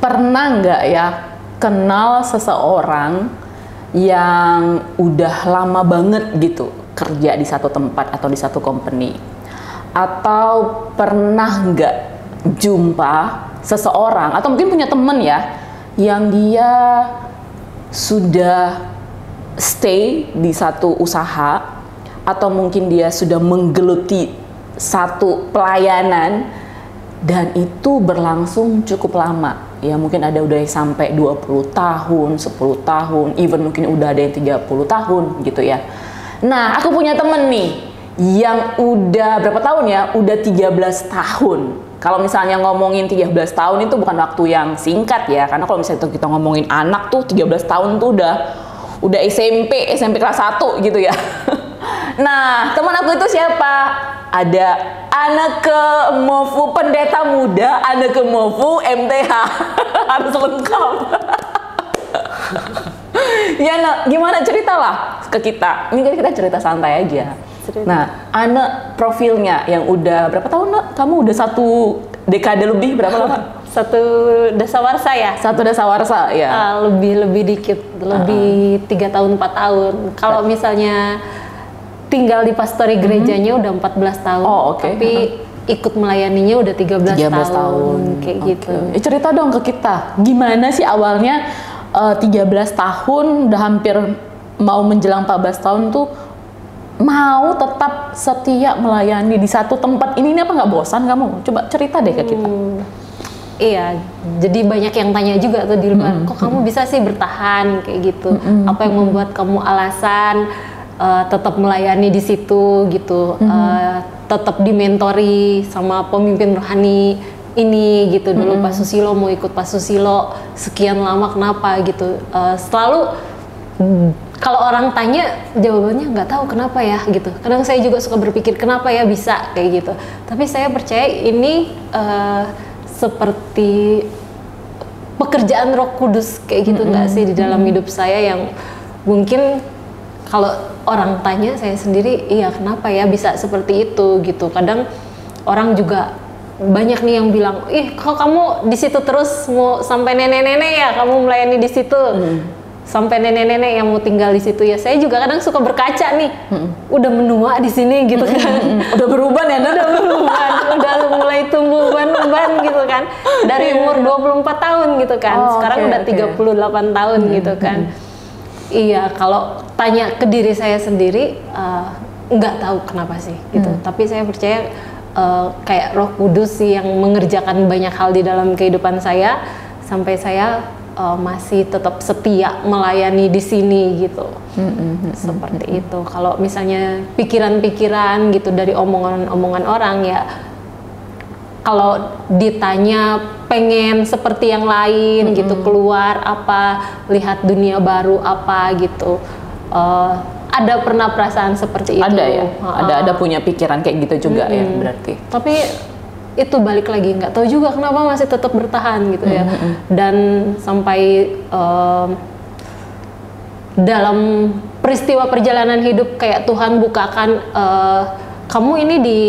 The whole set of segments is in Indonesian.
pernah nggak ya kenal seseorang yang udah lama banget gitu kerja di satu tempat atau di satu company? Atau pernah nggak jumpa seseorang atau mungkin punya temen ya yang dia sudah stay di satu usaha atau mungkin dia sudah menggeluti satu pelayanan dan itu berlangsung cukup lama ya, mungkin ada udah sampai 20 tahun, 10 tahun, even mungkin udah ada yang 30 tahun gitu ya. Nah, aku punya temen nih yang udah berapa tahun ya? Udah 13 tahun. Kalau misalnya ngomongin 13 tahun itu bukan waktu yang singkat ya, karena kalau misalnya kita ngomongin anak tuh 13 tahun tuh udah SMP kelas 1 gitu ya. Nah, teman aku itu siapa? Ada Anneke Mofu, pendeta muda Anneke Mofu MTH. Harus lengkap. Ya, nah, gimana, ceritalah ke kita. Ini kan kita cerita santai aja. Nah, Anne profilnya yang udah berapa tahun, Nak? Kamu udah 1 dekade lebih, berapa lama? 1 dasawarsa ya? 1 dasawarsa ya. Lebih dikit, lebih 3 tahun 4 tahun. Kalau misalnya tinggal di pastori gerejanya udah 14 tahun. Oh, oke. Tapi ikut melayaninya udah 13 tahun kayak gitu. Cerita dong ke kita, gimana sih awalnya 13 tahun udah hampir mau menjelang 14 tahun tuh mau tetap setia melayani di satu tempat ini apa nggak bosan kamu? Coba cerita deh ke kita. Iya, jadi banyak yang tanya juga tuh di luar, kok kamu bisa sih bertahan kayak gitu? Apa yang membuat kamu alasan tetap melayani di situ gitu, tetap dimentori sama pemimpin rohani ini gitu. Dulu Pak Susilo mau ikut Pak Susilo sekian lama, kenapa gitu? Selalu kalau orang tanya jawabannya nggak tahu kenapa ya gitu. Kadang saya juga suka berpikir kenapa ya bisa kayak gitu. Tapi saya percaya ini seperti pekerjaan Roh Kudus kayak gitu nggak sih di dalam hidup saya, yang mungkin kalau orang tanya saya sendiri, iya kenapa ya bisa seperti itu gitu. Kadang orang juga banyak nih yang bilang, ih kok kamu di situ terus mau sampai nenek-nenek ya kamu melayani di situ, sampai nenek-nenek yang mau tinggal di situ ya. Saya juga kadang suka berkaca nih, udah menua di sini gitu kan, udah beruban ya, udah beruban, udah mulai tumbuh ban-ban gitu kan, dari umur 24 tahun gitu kan, sekarang udah 38 tahun gitu kan. Iya, kalau tanya ke diri saya sendiri, nggak tahu kenapa sih gitu. Tapi saya percaya kayak Roh Kudus sih yang mengerjakan banyak hal di dalam kehidupan saya sampai saya masih tetap setia melayani di sini gitu. Seperti itu. Kalau misalnya pikiran-pikiran gitu dari omongan-omongan orang ya, kalau ditanya pengen seperti yang lain gitu, keluar apa, lihat dunia baru apa gitu, ada pernah perasaan seperti itu. Ada ya, ada punya pikiran kayak gitu juga ya berarti. Tapi itu balik lagi, nggak tahu juga kenapa masih tetap bertahan gitu ya. Dan sampai dalam peristiwa perjalanan hidup kayak Tuhan bukakan, kamu ini di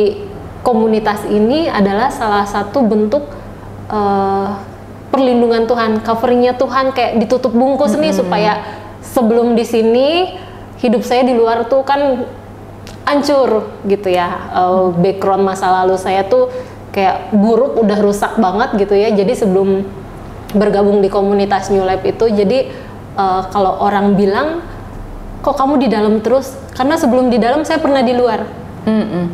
komunitas ini adalah salah satu bentuk perlindungan Tuhan, coveringnya Tuhan, kayak ditutup bungkus nih supaya sebelum di sini hidup saya di luar tuh kan hancur gitu ya. Background masa lalu saya tuh kayak buruk, udah rusak banget gitu ya. Jadi sebelum bergabung di komunitas New Life itu, jadi kalau orang bilang kok kamu di dalam terus, karena sebelum di dalam saya pernah di luar.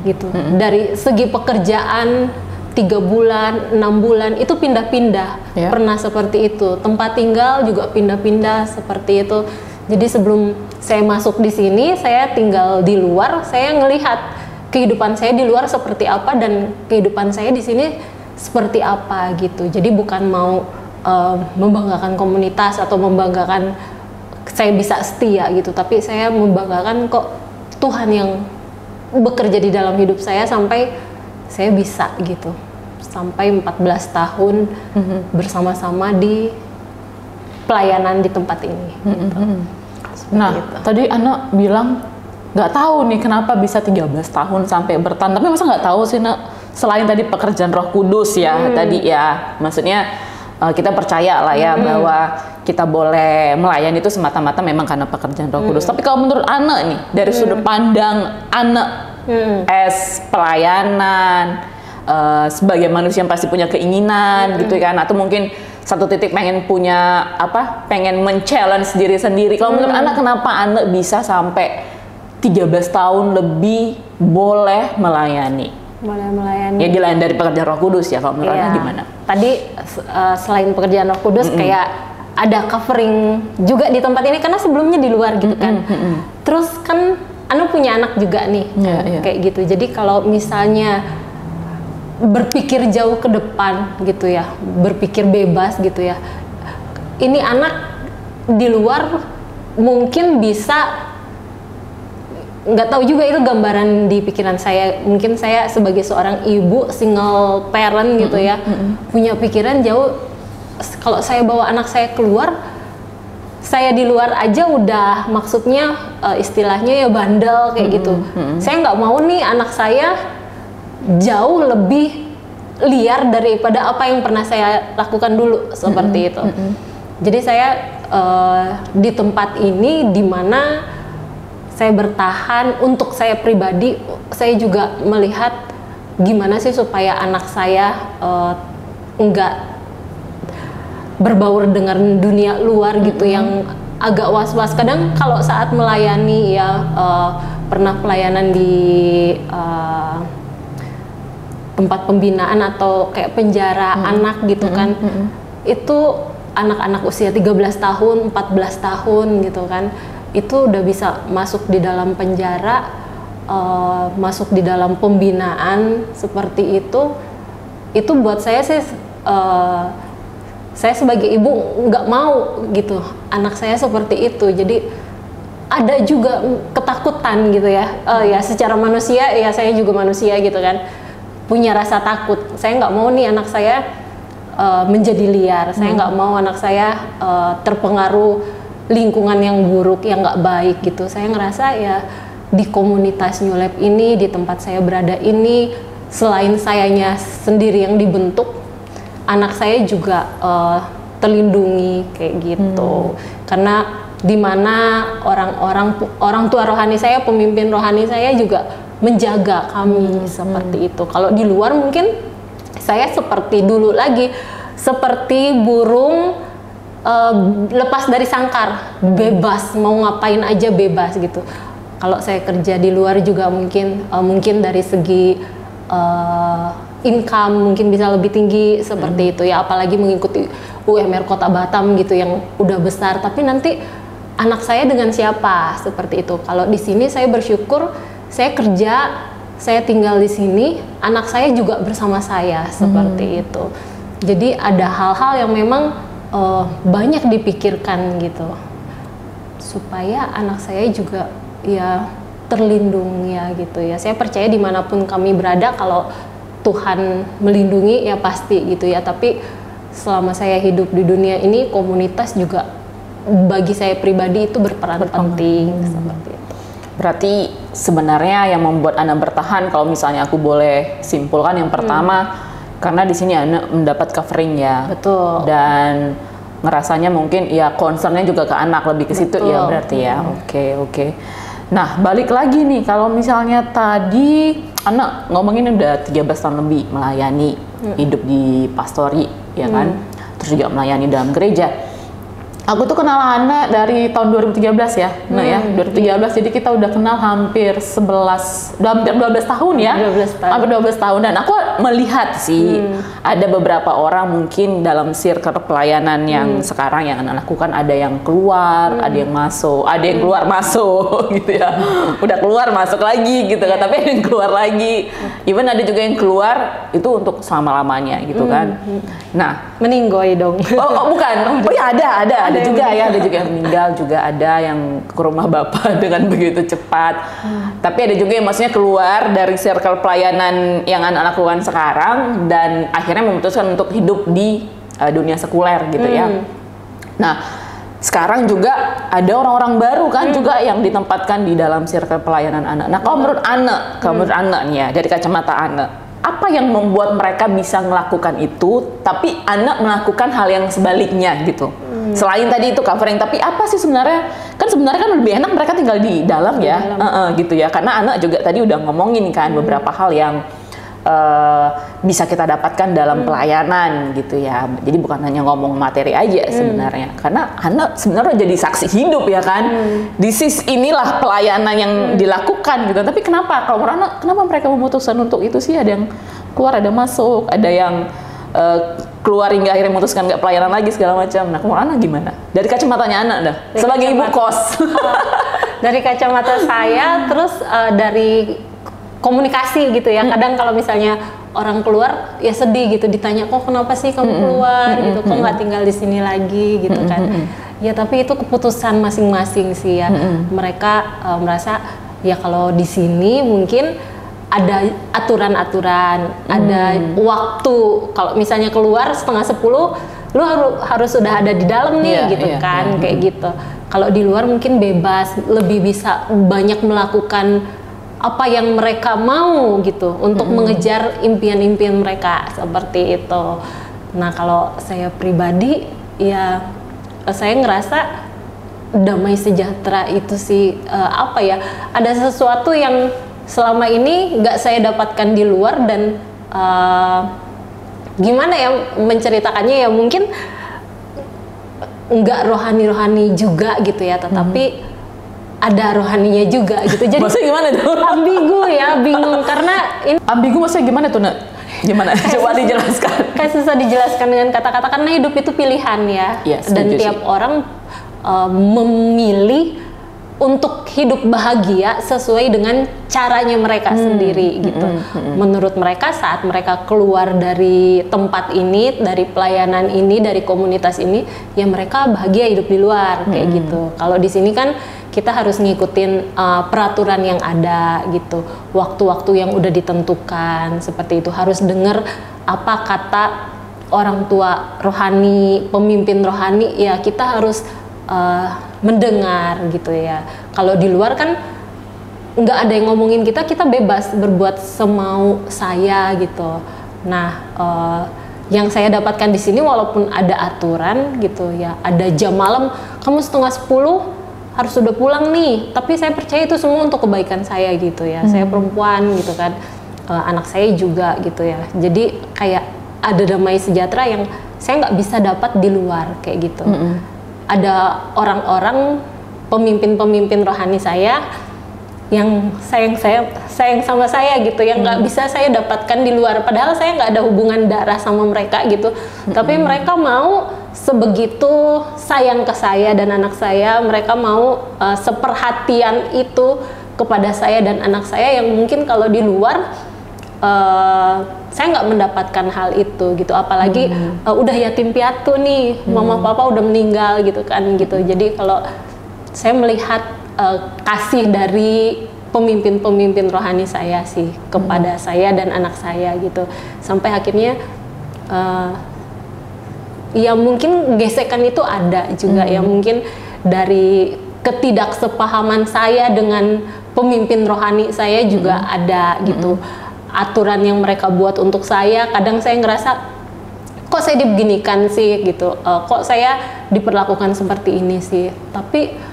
Gitu. Dari segi pekerjaan 3 bulan, 6 bulan itu pindah-pindah, pernah seperti itu. Tempat tinggal juga pindah-pindah seperti itu. Jadi sebelum saya masuk di sini, saya tinggal di luar, saya ngelihat kehidupan saya di luar seperti apa dan kehidupan saya di sini seperti apa gitu. Jadi bukan mau membanggakan komunitas atau membanggakan saya bisa setia gitu, tapi saya membanggakan kok Tuhan yang bekerja di dalam hidup saya sampai saya bisa gitu, sampai 14 tahun bersama-sama di pelayanan di tempat ini gitu. Nah itu. Tadi Ana bilang nggak tahu nih kenapa bisa 13 tahun sampai bertahan, tapi masa nggak tahu sih, Nak? Selain tadi pekerjaan Roh Kudus ya tadi ya, maksudnya kita percaya lah ya bahwa kita boleh melayani itu semata-mata memang karena pekerjaan Roh Kudus. Tapi kalau menurut Anne nih, dari sudut pandang Anne as pelayanan, sebagai manusia yang pasti punya keinginan gitu kan, atau mungkin satu titik pengen punya pengen men-challenge diri sendiri. Kalau menurut Anne, kenapa Anne bisa sampai 13 tahun lebih boleh melayani? Boleh melayani. Ya dilayani dari pekerjaan Roh Kudus ya, kalau menurut Anda gimana? Tadi selain pekerjaan Roh Kudus kayak ada covering juga di tempat ini karena sebelumnya di luar gitu kan. Terus kan Anu punya anak juga nih, kayak gitu. Jadi kalau misalnya berpikir jauh ke depan gitu ya, berpikir bebas gitu ya. Ini anak di luar mungkin bisa, nggak tahu juga itu gambaran di pikiran saya. Mungkin saya sebagai seorang ibu single parent gitu ya, punya pikiran jauh. Kalau saya bawa anak saya keluar, saya di luar aja udah maksudnya istilahnya ya bandel kayak gitu. Saya nggak mau nih anak saya jauh lebih liar daripada apa yang pernah saya lakukan dulu seperti itu. Jadi saya di tempat ini di mana saya bertahan, untuk saya pribadi, saya juga melihat gimana sih supaya anak saya enggak berbaur dengan dunia luar gitu yang agak was-was. Kadang kalau saat melayani ya, pernah pelayanan di tempat pembinaan atau kayak penjara anak gitu kan, itu anak-anak usia 13 tahun, 14 tahun gitu kan, itu udah bisa masuk di dalam penjara, masuk di dalam pembinaan seperti itu buat saya sih, saya sebagai ibu nggak mau gitu anak saya seperti itu. Jadi ada juga ketakutan gitu ya, ya secara manusia ya, saya juga manusia gitu kan, punya rasa takut. Saya nggak mau nih anak saya menjadi liar, saya nggak mau anak saya terpengaruh lingkungan yang buruk, yang nggak baik gitu. Saya ngerasa ya di komunitas New Life ini, di tempat saya berada ini, selain sayanya sendiri yang dibentuk, anak saya juga terlindungi kayak gitu. Karena di mana orang tua rohani saya, pemimpin rohani saya juga menjaga kami seperti itu. Kalau di luar mungkin saya seperti dulu lagi, seperti burung lepas dari sangkar, bebas mau ngapain aja bebas gitu. Kalau saya kerja di luar juga mungkin dari segi income mungkin bisa lebih tinggi seperti itu ya, apalagi mengikuti UMR Kota Batam gitu yang udah besar. Tapi nanti anak saya dengan siapa seperti itu. Kalau di sini saya bersyukur, saya kerja, saya tinggal di sini, anak saya juga bersama saya seperti itu. Jadi ada hal-hal yang memang banyak dipikirkan gitu supaya anak saya juga ya terlindungi ya gitu ya. Saya percaya dimanapun kami berada, kalau Tuhan melindungi ya pasti gitu ya. Tapi selama saya hidup di dunia ini, komunitas juga bagi saya pribadi itu berperan penting seperti itu. Berarti sebenarnya yang membuat Anda bertahan, kalau misalnya aku boleh simpulkan, yang pertama karena di sini Anda mendapat covering ya. Betul. Dan ngerasanya mungkin ya concernnya juga ke anak, lebih ke situ ya berarti ya. Oke. Nah, balik lagi nih, kalau misalnya tadi anak ngomongin udah 13 tahun lebih melayani, hidup di pastori ya kan, terus juga melayani dalam gereja. Aku tuh kenal Ana dari tahun 2013 ya, nah ya 2013, jadi kita udah kenal hampir 12 tahun ya, 12 tahun. hampir 12 tahun. Dan aku melihat sih ada beberapa orang mungkin dalam circle pelayanan yang sekarang yang Ana lakukan, ada yang keluar, ada yang masuk, ada yang keluar masuk gitu ya, udah keluar masuk lagi gitu kan, tapi ada yang keluar lagi, even ada juga yang keluar itu untuk selama-lamanya gitu kan. Nah, meninggoy dong. Oh bukan, oh ya ada juga ya, ada juga yang meninggal, juga ada yang ke rumah bapak dengan begitu cepat. Tapi ada juga yang maksudnya keluar dari circle pelayanan yang anak lakukan sekarang dan akhirnya memutuskan untuk hidup di dunia sekuler gitu ya. Nah, sekarang juga ada orang-orang baru kan juga yang ditempatkan di dalam circle pelayanan anak. Nah, kalau menurut anak nih ya, dari kacamata anak, apa yang membuat mereka bisa melakukan itu, tapi anak melakukan hal yang sebaliknya gitu. Selain tadi itu covering, tapi apa sih sebenarnya? Kan lebih enak mereka tinggal di dalam ya, gitu ya. Karena anak juga tadi udah ngomongin kan beberapa hal yang bisa kita dapatkan dalam pelayanan gitu ya. Jadi bukan hanya ngomong materi aja sebenarnya, karena anak sebenarnya jadi saksi hidup ya kan. Inilah pelayanan yang dilakukan gitu. Tapi kenapa kenapa mereka memutuskan untuk itu sih? Ada yang keluar, ada masuk, ada yang keluar hingga akhirnya memutuskan nggak pelayanan lagi segala macam. Nah, kalau anak gimana? Dari kacamatanya anak dah, sebagai ibu kos. Dari kacamata saya, terus dari komunikasi gitu ya. Kadang kalau misalnya orang keluar ya sedih gitu, ditanya kok kenapa sih kamu keluar gitu, kok nggak tinggal di sini lagi gitu kan. Ya tapi itu keputusan masing-masing sih ya. Mereka merasa ya kalau di sini mungkin ada aturan-aturan, ada waktu. Kalau misalnya keluar 9:30, lu harus sudah ada di dalam nih gitu kan, kayak gitu. Kalau di luar mungkin bebas, lebih bisa banyak melakukan apa yang mereka mau gitu untuk mengejar impian-impian mereka seperti itu. Nah, kalau saya pribadi ya saya ngerasa damai sejahtera itu sih apa ya? Ada sesuatu yang selama ini nggak saya dapatkan di luar dan gimana ya menceritakannya ya, mungkin nggak rohani-rohani juga gitu ya, tetapi ada rohaninya juga gitu. Jadi maksudnya gimana tuh? Ambigu ya, bingung karena ini ambigu maksudnya gimana tuh, Nak? Gimana? Coba dijelaskan. Kayak susah dijelaskan dengan kata-kata karena hidup itu pilihan ya. Dan tiap orang memilih untuk hidup bahagia sesuai dengan caranya mereka sendiri gitu. Menurut mereka saat mereka keluar dari tempat ini, dari pelayanan ini, dari komunitas ini, ya mereka bahagia hidup di luar kayak gitu. Kalau di sini kan kita harus ngikutin peraturan yang ada gitu, waktu-waktu yang udah ditentukan seperti itu, harus dengar apa kata orang tua rohani, pemimpin rohani, ya kita harus mendengar gitu ya. Kalau di luar kan nggak ada yang ngomongin kita bebas berbuat semau saya gitu. Nah, yang saya dapatkan di sini walaupun ada aturan gitu ya, ada jam malam, kamu 9:30 harus sudah pulang nih, tapi saya percaya itu semua untuk kebaikan saya gitu ya. Saya perempuan gitu kan, anak saya juga gitu ya. Jadi kayak ada damai sejahtera yang saya nggak bisa dapat di luar kayak gitu. Ada orang-orang pemimpin-pemimpin rohani saya yang sayang sama saya gitu, yang nggak bisa saya dapatkan di luar. Padahal saya nggak ada hubungan darah sama mereka gitu, tapi mereka mau sebegitu sayang ke saya dan anak saya. Mereka mau seperhatian itu kepada saya dan anak saya yang mungkin kalau di luar saya nggak mendapatkan hal itu gitu. Apalagi udah yatim piatu nih, mama papa udah meninggal gitu kan gitu. Jadi kalau saya melihat kasih dari pemimpin-pemimpin rohani saya sih kepada saya dan anak saya gitu, sampai akhirnya ya mungkin gesekan itu ada juga ya, mungkin dari ketidaksepahaman saya dengan pemimpin rohani saya juga ada gitu. Aturan yang mereka buat untuk saya, kadang saya ngerasa kok saya dibeginikan sih gitu, kok saya diperlakukan seperti ini sih. Tapi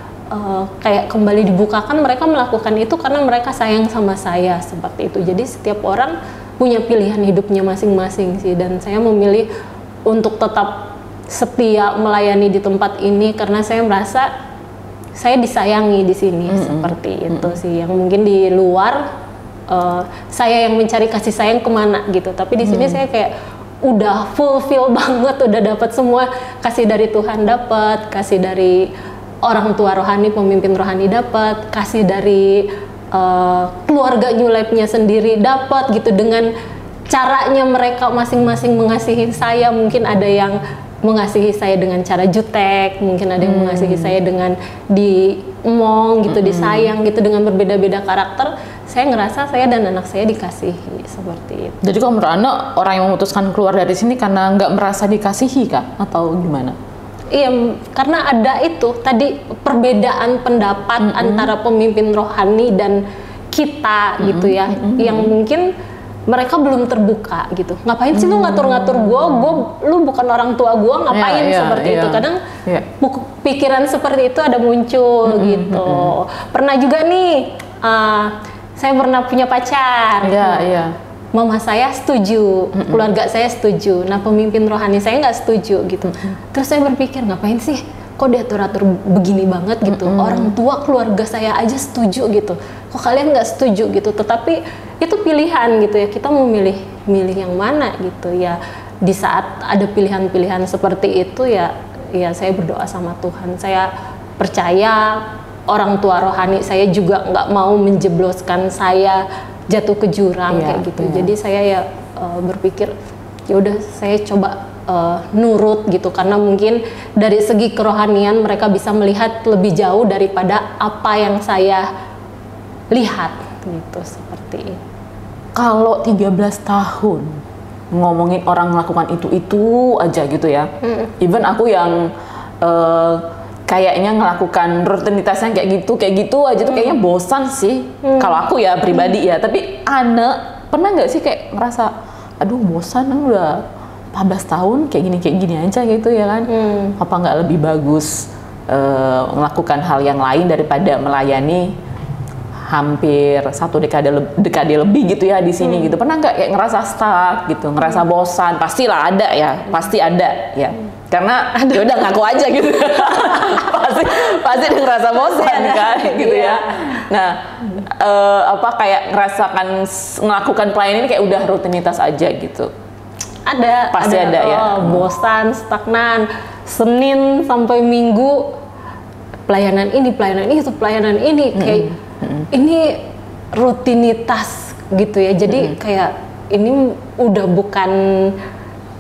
kayak kembali dibukakan, mereka melakukan itu karena mereka sayang sama saya seperti itu. Jadi setiap orang punya pilihan hidupnya masing-masing sih, dan saya memilih untuk tetap setia melayani di tempat ini karena saya merasa saya disayangi di sini seperti itu sih. Yang mungkin di luar saya yang mencari kasih sayang kemana gitu, tapi di sini saya kayak udah fulfill banget, udah dapat semua kasih dari Tuhan, dapat kasih dari orang tua rohani, pemimpin rohani, dapat kasih dari keluarga New Life-nya sendiri, dapat gitu, dengan caranya mereka masing-masing mengasihi saya. Mungkin ada yang mengasihi saya dengan cara jutek, mungkin ada yang mengasihi saya dengan diemong gitu, disayang gitu, dengan berbeda-beda karakter. Saya ngerasa saya dan anak saya dikasihi seperti itu. Jadi kalau menurut Ana, orang yang memutuskan keluar dari sini karena nggak merasa dikasihi kah? Atau gimana? Iya, karena ada itu tadi perbedaan pendapat antara pemimpin rohani dan kita gitu ya, yang mungkin mereka belum terbuka gitu. Ngapain sih lu ngatur-ngatur lu bukan orang tua gue, ngapain seperti itu. Kadang pikiran seperti itu ada muncul gitu. Pernah juga nih, saya pernah punya pacar. Mama saya setuju, keluarga saya setuju. Nah, pemimpin rohani saya nggak setuju gitu. Terus saya berpikir, ngapain sih kok diatur-atur begini banget gitu. Orang tua keluarga saya aja setuju gitu. Kok kalian nggak setuju gitu. Tetapi itu pilihan gitu ya, kita mau milih yang mana gitu ya. Di saat ada pilihan-pilihan seperti itu ya saya berdoa sama Tuhan. Saya percaya orang tua rohani saya juga nggak mau menjebloskan saya jatuh ke jurang kayak gitu. Jadi saya berpikir ya udah saya coba nurut gitu, karena mungkin dari segi kerohanian mereka bisa melihat lebih jauh daripada apa yang saya lihat gitu, seperti itu. Kalau 13 tahun ngomongin orang melakukan itu aja gitu ya. Even aku yang kayaknya ngelakukan rutinitasnya kayak gitu aja tuh kayaknya bosan sih. Kalau aku ya pribadi ya. Tapi Ana pernah nggak sih kayak ngerasa, aduh bosan, udah 14 tahun kayak gini aja gitu ya kan? Apa nggak lebih bagus melakukan hal yang lain daripada melayani hampir 1 dekade lebih gitu ya di sini gitu. Pernah nggak kayak ngerasa stuck gitu, ngerasa bosan? Pastilah ada ya, pasti ada ya. Karena ya udah ngaku aja gitu. pasti udah ngerasa bosan kan gitu ya. Nah, kayak melakukan pelayanan ini kayak udah rutinitas aja gitu. Pasti ada ya. Bosan, stagnan, Senin sampai Minggu pelayanan ini kayak ini rutinitas gitu ya. Jadi kayak ini udah bukan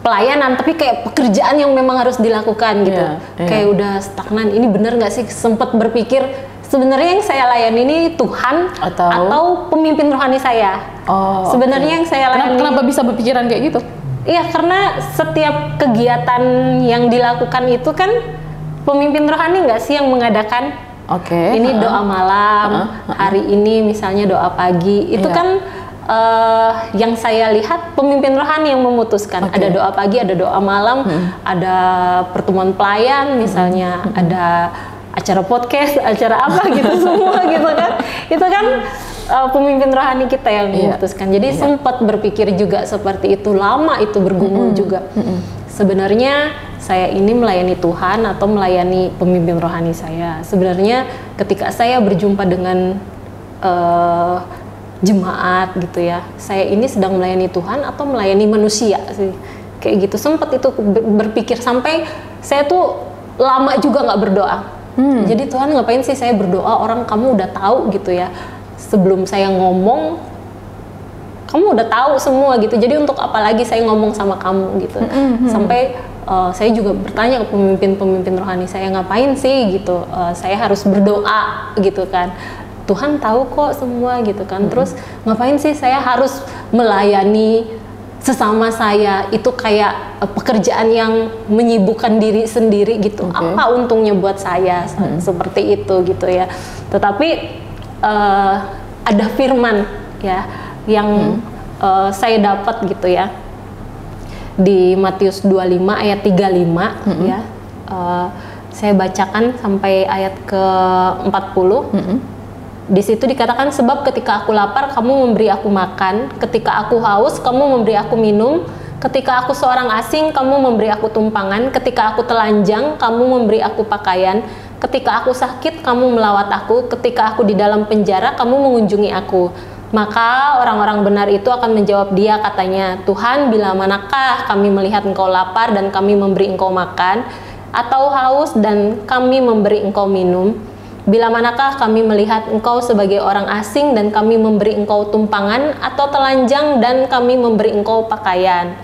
pelayanan tapi kayak pekerjaan yang memang harus dilakukan gitu. Kayak udah stagnan. Ini bener nggak sih? Sempat berpikir sebenarnya yang saya layani ini Tuhan atau pemimpin rohani saya. Sebenarnya yang saya layani. Kenapa bisa berpikiran kayak gitu? Iya, karena setiap kegiatan yang dilakukan itu kan pemimpin rohani nggak sih yang mengadakan? Ini doa malam, hari ini misalnya doa pagi. Itu kan yang saya lihat pemimpin rohani yang memutuskan. Ada doa pagi, ada doa malam, ada pertemuan pelayan misalnya, ada acara podcast, acara apa gitu semua gitu kan. Itu kan pemimpin rohani kita yang memutuskan. Jadi sempat berpikir juga seperti itu, lama itu bergumul juga. Sebenarnya saya ini melayani Tuhan atau melayani pemimpin rohani saya. Sebenarnya ketika saya berjumpa dengan jemaat gitu ya, saya ini sedang melayani Tuhan atau melayani manusia sih, kayak gitu. Sempat itu berpikir sampai saya tuh lama juga nggak berdoa. Jadi Tuhan ngapain sih saya berdoa, orang kamu udah tahu gitu ya, sebelum saya ngomong kamu udah tahu semua gitu, jadi untuk apa lagi saya ngomong sama kamu gitu. Sampai saya juga bertanya ke pemimpin rohani saya, ngapain sih gitu, saya harus berdoa gitu kan, Tuhan tahu kok semua gitu kan. Terus ngapain sih saya harus melayani sesama saya, itu kayak pekerjaan yang menyibukkan diri sendiri gitu. Apa untungnya buat saya seperti itu gitu ya. Tetapi ada firman ya yang saya dapat gitu ya di Matius 25 ayat 35 ya. Saya bacakan sampai ayat ke-40. Di situ dikatakan, sebab ketika aku lapar kamu memberi aku makan, ketika aku haus kamu memberi aku minum, ketika aku seorang asing kamu memberi aku tumpangan, ketika aku telanjang kamu memberi aku pakaian, ketika aku sakit kamu melawat aku, ketika aku di dalam penjara kamu mengunjungi aku. Maka orang-orang benar itu akan menjawab dia, katanya, Tuhan, bila manakah kami melihat engkau lapar dan kami memberi engkau makan, atau haus dan kami memberi engkau minum? Bila manakah kami melihat engkau sebagai orang asing dan kami memberi engkau tumpangan, atau telanjang dan kami memberi engkau pakaian?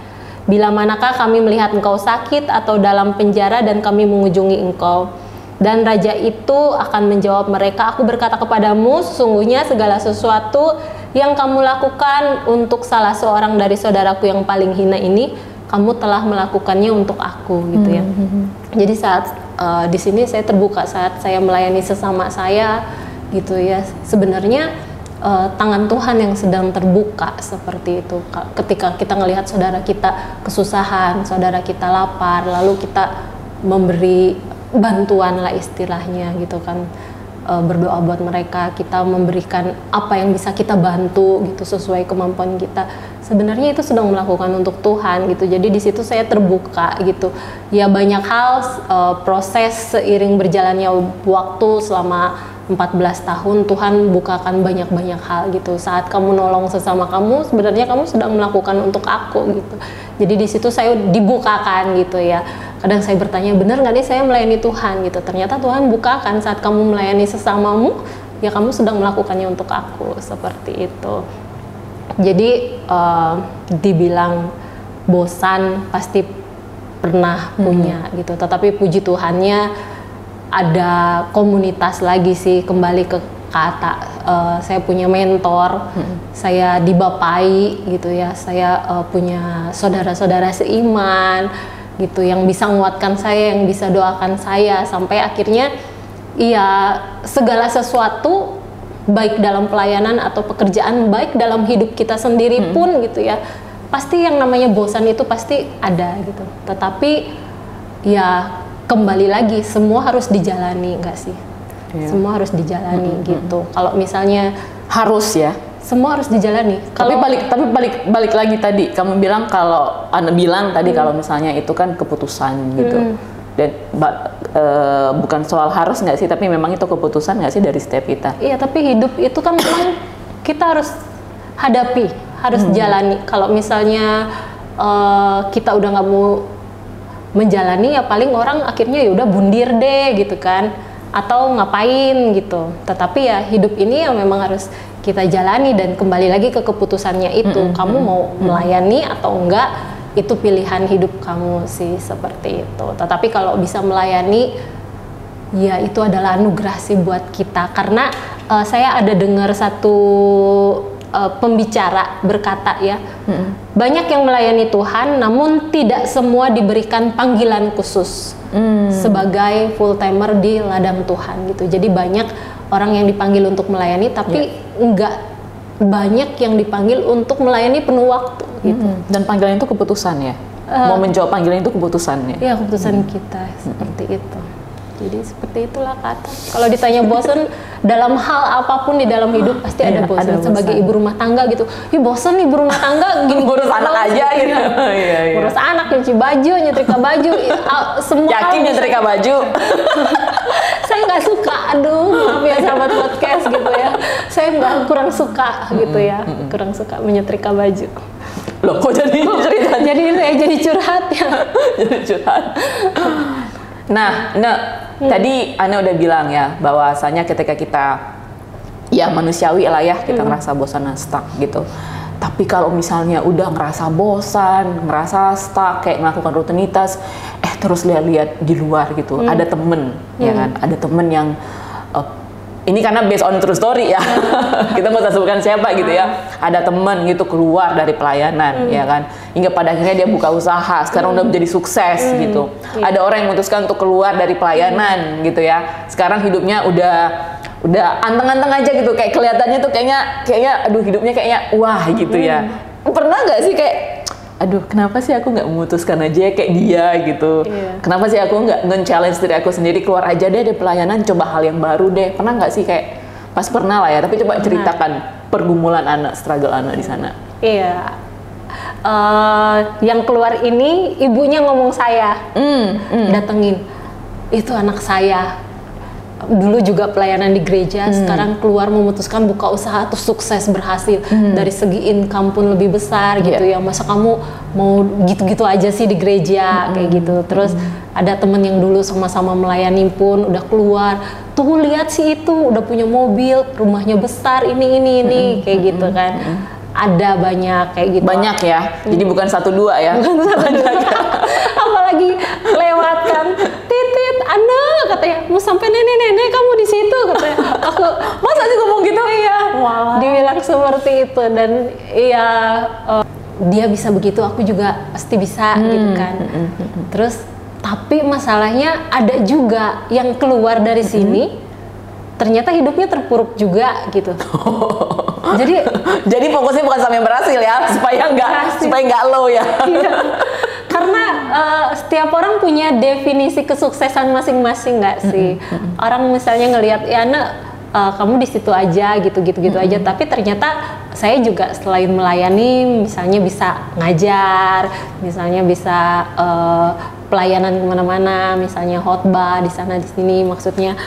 Bila manakah kami melihat engkau sakit atau dalam penjara dan kami mengunjungi engkau? Dan raja itu akan menjawab mereka, aku berkata kepadamu, sesungguhnya segala sesuatu yang kamu lakukan untuk salah seorang dari saudaraku yang paling hina ini, kamu telah melakukannya untuk aku, gitu ya. Jadi saat di sini saya terbuka saat saya melayani sesama saya, gitu ya. Sebenarnya tangan Tuhan yang sedang terbuka seperti itu. Ketika kita ngelihat saudara kita kesusahan, saudara kita lapar, lalu kita memberi bantuan lah istilahnya gitu kan, berdoa buat mereka, kita memberikan apa yang bisa kita bantu gitu sesuai kemampuan kita. Sebenarnya itu sedang melakukan untuk Tuhan gitu. Jadi di situ saya terbuka gitu. Ya banyak hal proses seiring berjalannya waktu selama 14 tahun Tuhan bukakan banyak-banyak hal gitu. Saat kamu nolong sesama kamu, sebenarnya kamu sedang melakukan untuk aku gitu. Jadi di situ saya dibukakan gitu ya. Kadang saya bertanya, benar nggak nih saya melayani Tuhan gitu. Ternyata Tuhan bukakan saat kamu melayani sesamamu, ya kamu sedang melakukannya untuk aku, seperti itu. Jadi dibilang bosan pasti pernah punya gitu. Tetapi puji Tuhannya ada komunitas lagi sih, kembali ke kata saya punya mentor, saya dibapai gitu ya, saya punya saudara-saudara seiman gitu yang bisa menguatkan saya, yang bisa doakan saya sampai akhirnya ya segala sesuatu baik dalam pelayanan atau pekerjaan, baik dalam hidup kita sendiri pun gitu ya, pasti yang namanya bosan itu pasti ada gitu. Tetapi ya kembali lagi, semua harus dijalani, enggak sih? Iya. Semua harus dijalani gitu. Kalau misalnya harus ya, semua harus dijalani. Tapi balik lagi tadi, kamu bilang kalau Anda bilang tadi kalau misalnya itu kan keputusan gitu. Dan bukan soal harus nggak sih, tapi memang itu keputusan nggak sih dari setiap kita. Iya, tapi hidup itu kan memang kita harus hadapi, harus jalani. Kalau misalnya kita udah nggak mau menjalani, ya paling orang akhirnya ya udah bundir deh gitu kan, atau ngapain gitu. Tetapi ya hidup ini yang memang harus kita jalani, dan kembali lagi ke keputusannya itu, kamu mau melayani atau enggak, itu pilihan hidup kamu sih, seperti itu. Tetapi kalau bisa melayani, ya itu adalah anugerah sih buat kita. Karena saya ada dengar satu pembicara berkata ya, banyak yang melayani Tuhan namun tidak semua diberikan panggilan khusus sebagai full timer di ladang Tuhan gitu. Jadi banyak orang yang dipanggil untuk melayani tapi enggak banyak yang dipanggil untuk melayani penuh waktu gitu. Dan panggilan itu keputusan ya, mau menjawab panggilan itu keputusannya. Iya, keputusan kita seperti itu. Jadi seperti itulah kata. Kalau ditanya bosan dalam hal apapun di dalam hidup pasti ada bosan. Sebagai ibu rumah tangga gitu, ih bosan ibu rumah tangga gini ngurus anak aja gitu. Ngurus anak, nyuci baju, nyetrika baju, semua. Yakin nyetrika baju? Saya nggak suka, aduh maaf ya sahabat podcast gitu ya. Saya kurang suka gitu ya, kurang suka menyetrika baju. Loh kok jadi cerita? Jadi curhat ya. Jadi curhat. Nah, tadi Ana udah bilang ya bahwasanya ketika kita ya manusiawi lah ya, kita ngerasa bosan dan stuck gitu. Tapi kalau misalnya udah ngerasa bosan, ngerasa stuck, kayak melakukan rutinitas, terus lihat-lihat di luar gitu, ada temen, ya kan, ada temen yang ini karena based on true story ya, kita nggak usah sebutkan siapa gitu ya. Ada temen gitu keluar dari pelayanan, ya kan, hingga pada akhirnya dia buka usaha, sekarang udah menjadi sukses gitu. Ada orang yang memutuskan untuk keluar dari pelayanan gitu ya, sekarang hidupnya udah anteng-anteng aja gitu, kayak kelihatannya tuh kayaknya aduh hidupnya kayaknya wah gitu ya. Pernah nggak sih kayak aduh kenapa sih aku nggak memutuskan aja kayak dia gitu, kenapa sih aku nggak nge-challenge diri aku sendiri, keluar aja deh dari pelayanan, coba hal yang baru deh. Pernah nggak sih kayak, pas pernah lah ya, tapi coba ceritakan pergumulan anak, struggle anak di sana. Iya, yang keluar ini ibunya ngomong saya, datengin, itu anak saya dulu juga pelayanan di gereja, sekarang keluar memutuskan buka usaha terus sukses berhasil, dari segi income pun lebih besar gitu ya. Masa kamu mau gitu-gitu aja sih di gereja kayak gitu. Terus ada temen yang dulu sama-sama melayani pun udah keluar, tuh lihat sih itu udah punya mobil, rumahnya besar, ini kayak gitu kan. Ada banyak kayak gitu. Banyak ya, jadi bukan 1-2 ya. Banyak. Apalagi lewat kan, titit, anak katanya, mau sampai nenek-nenek kamu di situ katanya. Aku, masa sih ngomong gitu? Iya, dibilang seperti itu. Dan iya, dia bisa begitu, aku juga pasti bisa gitu kan. Terus, tapi masalahnya ada juga yang keluar dari sini, ternyata hidupnya terpuruk juga gitu. Jadi fokusnya bukan sama yang berhasil ya, supaya nggak low ya. Iya. Karena setiap orang punya definisi kesuksesan masing-masing nggak sih? Orang misalnya ngelihat ya kamu di situ aja gitu aja, tapi ternyata saya juga selain melayani, misalnya bisa ngajar, misalnya bisa pelayanan kemana-mana, misalnya khotbah di sana di sini, maksudnya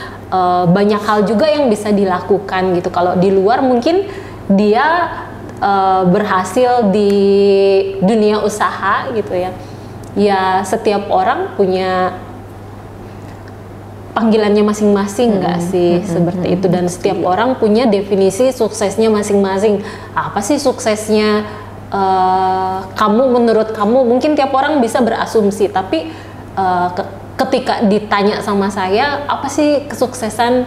banyak hal juga yang bisa dilakukan gitu. Kalau di luar mungkin dia berhasil di dunia usaha gitu ya. Ya setiap orang punya panggilannya masing-masing nggak sih seperti itu, dan setiap orang punya definisi suksesnya masing-masing. Apa sih suksesnya kamu, menurut kamu? Mungkin tiap orang bisa berasumsi, tapi ketika ditanya sama saya apa sih kesuksesan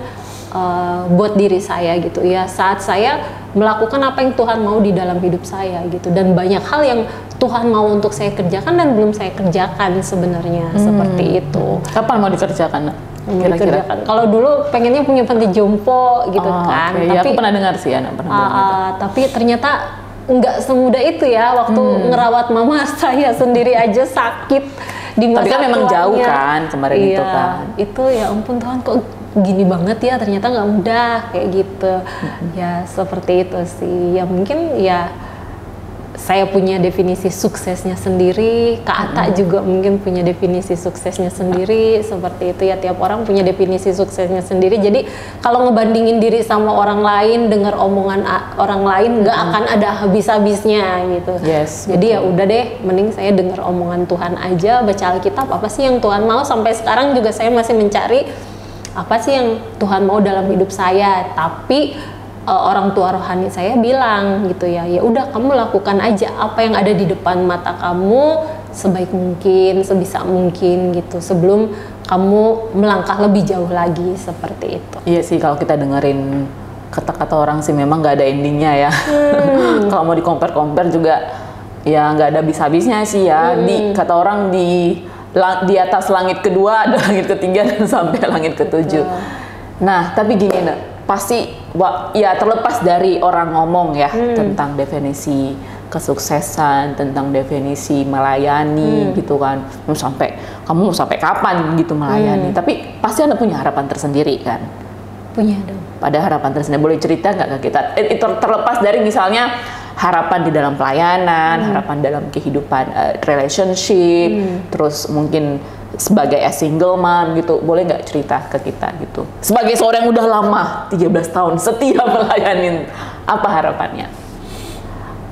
buat diri saya gitu ya, saat saya melakukan apa yang Tuhan mau di dalam hidup saya gitu, dan banyak hal yang Tuhan mau untuk saya kerjakan dan belum saya kerjakan sebenarnya. Seperti itu. Kapan mau dikerjakan? Kira-kira. Kalau dulu pengennya punya panti jompo gitu kan. Okay. Tapi ya, aku pernah dengar sih, anak pernah bilang gitu. Tapi ternyata nggak semudah itu ya. Waktu ngerawat mama saya sendiri aja sakit di masa Tapi kan memang tuanya. jauh kan kemarin itu kan. Itu ya ampun Tuhan, kok gini banget ya, ternyata nggak mudah kayak gitu. Ya seperti itu sih. Ya mungkin ya saya punya definisi suksesnya sendiri, Kak Atta juga mungkin punya definisi suksesnya sendiri, seperti itu ya, tiap orang punya definisi suksesnya sendiri. Jadi kalau ngebandingin diri sama orang lain, dengar omongan orang lain nggak akan ada habis-habisnya gitu. Yes, jadi ya udah deh, mending saya dengar omongan Tuhan aja, baca Alkitab, apa sih yang Tuhan mau. Sampai sekarang juga saya masih mencari apa sih yang Tuhan mau dalam hidup saya, tapi orang tua rohani saya bilang gitu ya, ya udah kamu lakukan aja apa yang ada di depan mata kamu sebaik mungkin, sebisa mungkin gitu, sebelum kamu melangkah lebih jauh lagi, seperti itu. Iya sih, kalau kita dengerin kata-kata orang sih memang nggak ada endingnya ya. Kalau mau di-compare juga ya nggak ada habis-habisnya sih ya. Kata orang di atas langit kedua, ada langit ketiga, dan sampai langit ketujuh. Nah, tapi gini pasti ya terlepas dari orang ngomong ya tentang definisi kesuksesan, tentang definisi melayani gitu kan, kamu mau sampai kapan gitu melayani, tapi pasti Anda punya harapan tersendiri kan? Punya dong. Pada harapan tersendiri, boleh cerita nggak ke kita? Itu terlepas dari misalnya harapan di dalam pelayanan, harapan dalam kehidupan relationship, terus mungkin sebagai single mom gitu, boleh nggak cerita ke kita gitu? Sebagai seorang yang udah lama, 13 tahun setia melayanin, apa harapannya?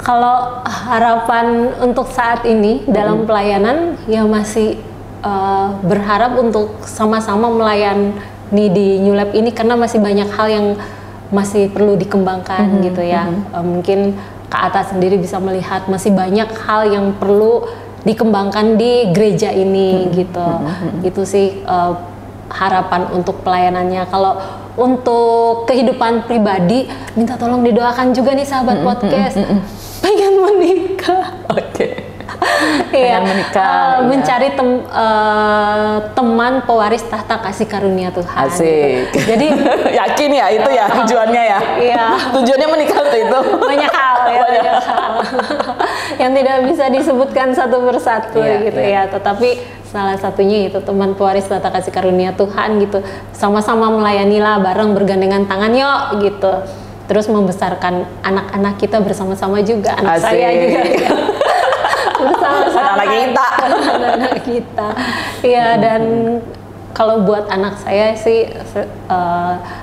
Kalau harapan untuk saat ini dalam pelayanan ya masih berharap untuk sama-sama melayani di New Lab ini, karena masih banyak hal yang masih perlu dikembangkan gitu ya. Mungkin Kak Atta sendiri bisa melihat masih banyak hal yang perlu dikembangkan di gereja ini gitu. Itu sih harapan untuk pelayanannya. Kalau untuk kehidupan pribadi, minta tolong didoakan juga nih sahabat podcast. Pengen menikah. Oke. Iya, menikah, mencari teman pewaris tahta kasih karunia Tuhan. Asik. Gitu. Jadi yakin ya itu ya tujuannya ya. Iya. Tujuannya menikah tuh itu. Banyak hal ya, banyak hal yang tidak bisa disebutkan satu persatu gitu ya. Tetapi salah satunya itu teman pewaris tahta kasih karunia Tuhan gitu. Sama-sama melayanilah bareng, bergandengan tangan yuk gitu. Terus membesarkan anak-anak kita bersama-sama juga, anak Asik. saya juga. Ya. Bersama-sama anak kita ya. Dan kalau buat anak saya sih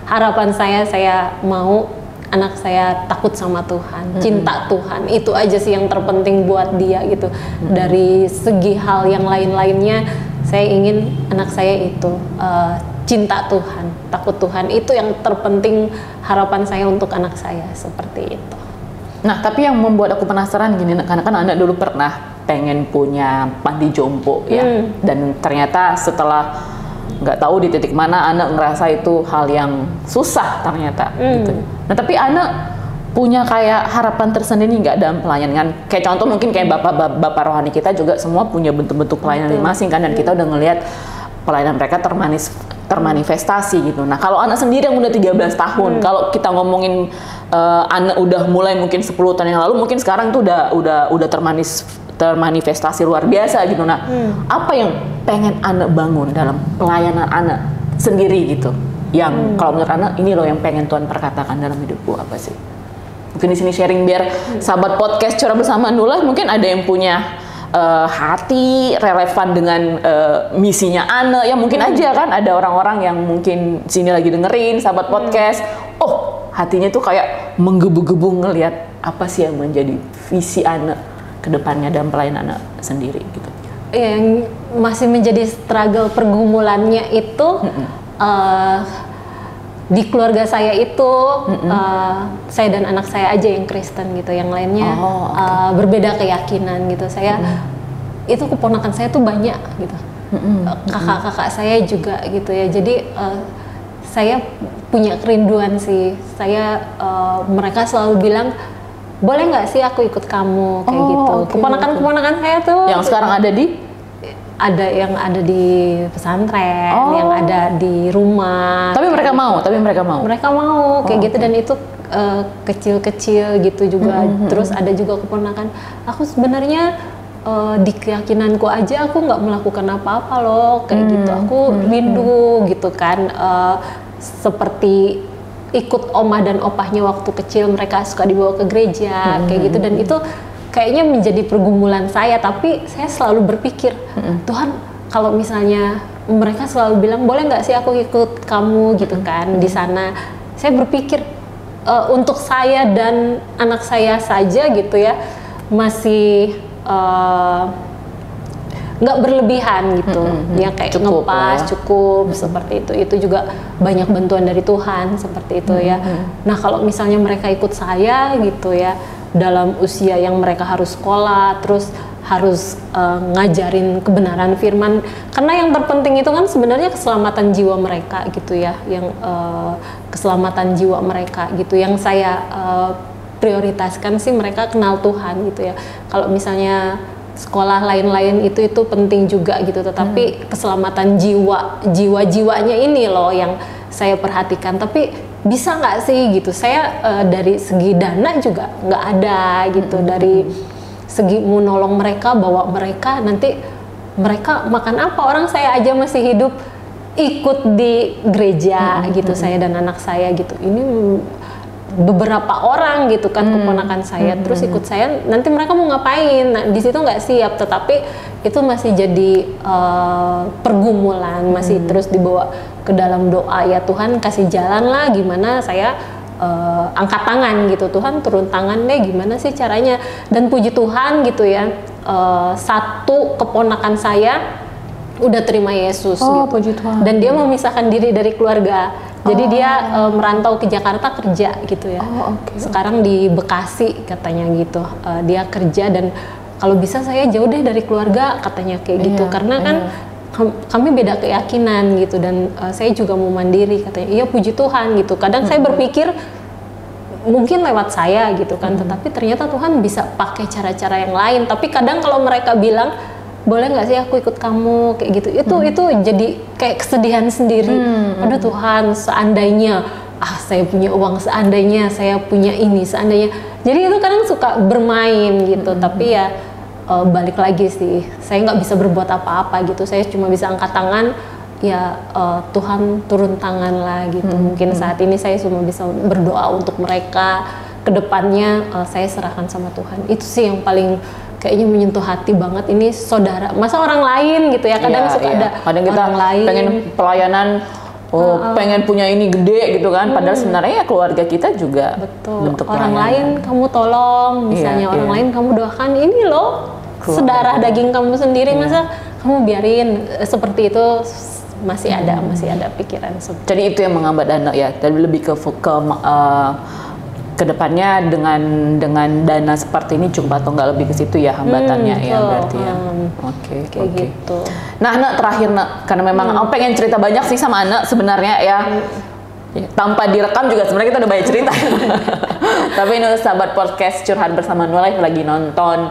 harapan saya mau anak saya takut sama Tuhan, cinta Tuhan, itu aja sih yang terpenting buat dia gitu. Dari segi hal yang lain-lainnya, saya ingin anak saya itu cinta Tuhan, takut Tuhan, itu yang terpenting harapan saya untuk anak saya, seperti itu. Nah, tapi yang membuat aku penasaran gini, karena kan anak dulu pernah pengen punya panti jompo ya, dan ternyata setelah nggak tahu di titik mana anak ngerasa itu hal yang susah ternyata gitu. Nah, tapi anak punya kayak harapan tersendiri nggak dalam pelayanan? Kayak contoh mungkin kayak bapak rohani kita juga semua punya bentuk-bentuk pelayanan masing-masing kan, dan kita udah ngelihat pelayanan mereka termanifestasi gitu. Nah kalau anak sendiri yang udah 13 tahun, kalau kita ngomongin anak udah mulai mungkin 10 tahun yang lalu, mungkin sekarang tuh udah termanifestasi luar biasa gitu. Nah apa yang pengen anak bangun dalam pelayanan anak sendiri gitu? Yang kalau menurut anak ini loh yang pengen Tuhan perkatakan dalam hidupku, apa sih? Mungkin di sini sharing biar sahabat podcast Curhat Bersama Nullah mungkin ada yang punya hati relevan dengan misinya Ane. Ya mungkin aja kan ada orang-orang yang mungkin sini lagi dengerin sahabat podcast, oh hatinya tuh kayak menggebu-gebu ngelihat apa sih yang menjadi visi Ane ke depannya dalam pelayanan Ane sendiri gitu. Yang masih menjadi struggle pergumulannya itu di keluarga saya itu saya dan anak saya aja yang Kristen gitu, yang lainnya berbeda keyakinan gitu. Saya itu keponakan saya tuh banyak gitu, kakak-kakak saya juga gitu ya. Jadi saya punya kerinduan sih. Mereka selalu bilang, boleh nggak sih aku ikut kamu kayak gitu. Keponakan-keponakan saya tuh yang sekarang ada yang ada di pesantren, yang ada di rumah. Tapi mereka mau. Mereka mau kayak gitu, dan itu kecil-kecil gitu juga. Terus ada juga keponakan. Aku sebenarnya di keyakinanku aja aku nggak melakukan apa-apa loh kayak gitu. Aku rindu gitu kan. Seperti ikut omah dan opahnya waktu kecil, mereka suka dibawa ke gereja kayak gitu, dan itu kayaknya menjadi pergumulan saya. Tapi saya selalu berpikir, Tuhan, kalau misalnya mereka selalu bilang boleh nggak sih aku ikut kamu gitu kan di sana, saya berpikir untuk saya dan anak saya saja gitu ya, masih nggak berlebihan gitu, ya kayak cukup, ngepas cukup seperti itu juga banyak bantuan dari Tuhan seperti itu ya. Nah kalau misalnya mereka ikut saya gitu ya, dalam usia yang mereka harus sekolah, terus harus ngajarin kebenaran firman, karena yang terpenting itu kan sebenarnya keselamatan jiwa mereka gitu ya, yang keselamatan jiwa mereka gitu, yang saya prioritaskan sih mereka kenal Tuhan gitu ya. Kalau misalnya sekolah lain-lain itu penting juga gitu, tetapi keselamatan jiwanya ini loh yang saya perhatikan. Tapi bisa nggak sih gitu, saya dari segi dana juga nggak ada gitu, dari segi mau nolong mereka, bawa mereka, nanti mereka makan apa, orang saya aja masih hidup ikut di gereja gitu, saya dan anak saya gitu. Ini beberapa orang gitu kan, keponakan saya, terus ikut saya, nanti mereka mau ngapain? Nah di situ nggak siap, tetapi itu masih jadi pergumulan, masih terus dibawa ke dalam doa, ya Tuhan kasih jalan lah, gimana saya angkat tangan gitu, Tuhan turun tangan deh, gimana sih caranya. Dan puji Tuhan gitu ya, satu keponakan saya udah terima Yesus gitu, puji Tuhan. Dan dia memisahkan diri dari keluarga. Jadi dia merantau ke Jakarta kerja gitu ya. Sekarang di Bekasi katanya gitu. Dia kerja, dan kalau bisa saya jauh deh dari keluarga katanya kayak gitu. Karena kan kami beda keyakinan gitu, dan saya juga mau mandiri katanya. Iya puji Tuhan gitu. Kadang saya berpikir mungkin lewat saya gitu kan, tetapi ternyata Tuhan bisa pakai cara-cara yang lain. Tapi kadang kalau mereka bilang, boleh nggak sih aku ikut kamu kayak gitu, itu jadi kayak kesedihan sendiri. Aduh Tuhan, seandainya saya punya uang, seandainya saya punya ini, seandainya. Jadi itu kadang suka bermain gitu. Tapi ya balik lagi sih, saya nggak bisa berbuat apa-apa gitu. Saya cuma bisa angkat tangan, ya Tuhan turun tangan lah gitu. Mungkin saat ini saya cuma bisa berdoa untuk mereka, kedepannya saya serahkan sama Tuhan. Itu sih yang paling kayaknya menyentuh hati banget. Ini saudara, masa orang lain gitu ya, kadang suka ada kadang kita orang lain pengen pelayanan, pengen punya ini gede gitu kan, padahal sebenarnya ya keluarga kita juga bentuk orang pelayanan. lain kamu tolong, misalnya orang lain kamu doakan, ini loh sedarah daging kamu sendiri, masa kamu biarin seperti itu. Masih ada pikiran seperti. Jadi itu yang menghambat anak ya, dan lebih ke depannya dengan dana seperti ini cukup atau nggak lebih ke situ ya hambatannya ya berarti ya. Oke. Gitu. Nah, Nak, terakhir Nak, karena memang aku pengen cerita banyak sih sama Anak sebenarnya ya. Tanpa direkam juga sebenarnya kita udah banyak cerita. Tapi ini sahabat podcast Curhat Bersama Nullah lagi nonton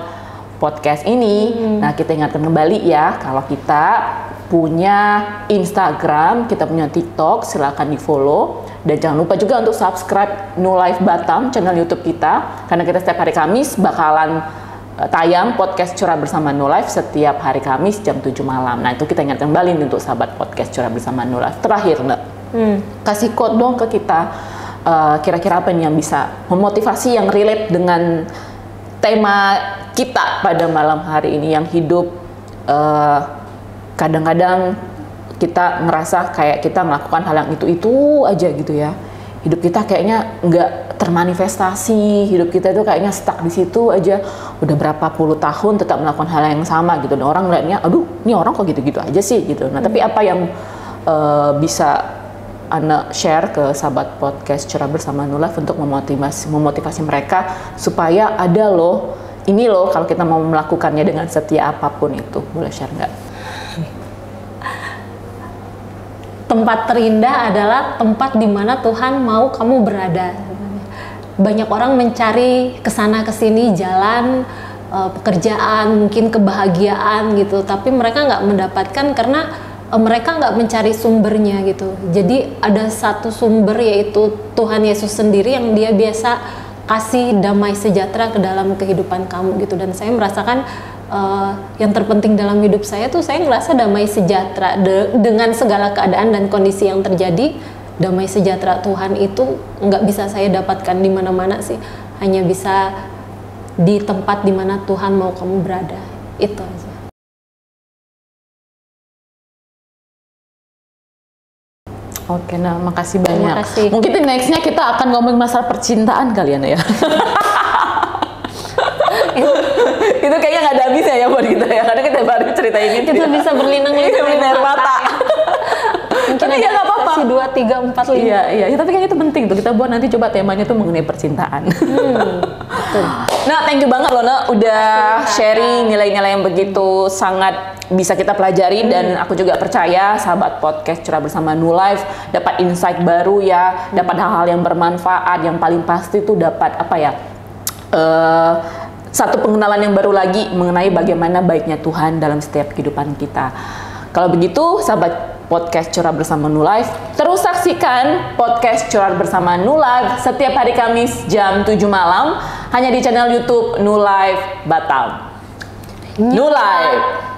podcast ini. Nah, kita ingatkan kembali ya, kalau kita punya Instagram, kita punya TikTok, silakan di-follow. Dan jangan lupa juga untuk subscribe New Life Batam, channel YouTube kita. Karena kita setiap hari Kamis bakalan tayang podcast Curhat Bersama New Life setiap hari Kamis jam 7 malam. Nah, itu kita ingatkan kembali untuk sahabat podcast Curhat Bersama New Life. Terakhir, Mbak, kasih quote dong ke kita. Kira-kira apa nih yang bisa memotivasi, yang relate dengan tema kita pada malam hari ini, yang hidup kadang-kadang kita ngerasa kayak kita melakukan hal yang itu aja gitu ya. Hidup kita kayaknya nggak termanifestasi, hidup kita itu kayaknya stuck di situ aja. Udah berapa puluh tahun tetap melakukan hal yang sama gitu. Dan orang ngeliatnya, aduh ini orang kok gitu-gitu aja sih gitu. Nah, tapi apa yang bisa Ana share ke sahabat podcast Curhat Bersama New Life untuk memotivasi mereka supaya ada loh, ini loh kalau kita mau melakukannya dengan setia apapun itu. Boleh share nggak? Tempat terindah adalah tempat di mana Tuhan mau kamu berada. Banyak orang mencari kesana kesini jalan, pekerjaan, mungkin kebahagiaan gitu, tapi mereka nggak mendapatkan karena mereka nggak mencari sumbernya gitu. Jadi ada satu sumber, yaitu Tuhan Yesus sendiri, yang Dia biasa kasih damai sejahtera ke dalam kehidupan kamu gitu. Dan saya merasakan yang terpenting dalam hidup saya tuh, saya ngerasa damai sejahtera dengan segala keadaan dan kondisi yang terjadi. Damai sejahtera Tuhan itu nggak bisa saya dapatkan di mana-mana sih, hanya bisa di tempat di mana Tuhan mau kamu berada. Itu aja. Oke, nah makasih banyak. Makasih. Mungkin nextnya kita akan ngomong masalah percintaan kalian ya. Itu kayaknya nggak ada habisnya ya buat kita ya, karena kita baru cerita ini. Itu bisa berlinang-linang air mata. Mungkin tapi ya nggak apa-apa. 2, 3, 4, 5. Iya. Tapi kayaknya itu penting tuh, kita buat nanti coba temanya tuh mengenai percintaan. Nah, thank you banget loh, Nak, udah sharing nilai-nilai yang begitu sangat bisa kita pelajari. Dan aku juga percaya sahabat podcast Curhat Bersama New Life dapat insight baru ya, dapat hal-hal yang bermanfaat. Yang paling pasti tuh dapat apa ya, satu pengenalan yang baru lagi mengenai bagaimana baiknya Tuhan dalam setiap kehidupan kita. Kalau begitu, sahabat podcast Curhat Bersama New Life, terus saksikan podcast Curhat Bersama New Life setiap hari Kamis jam 7 malam hanya di channel YouTube New Life Batam. New Life.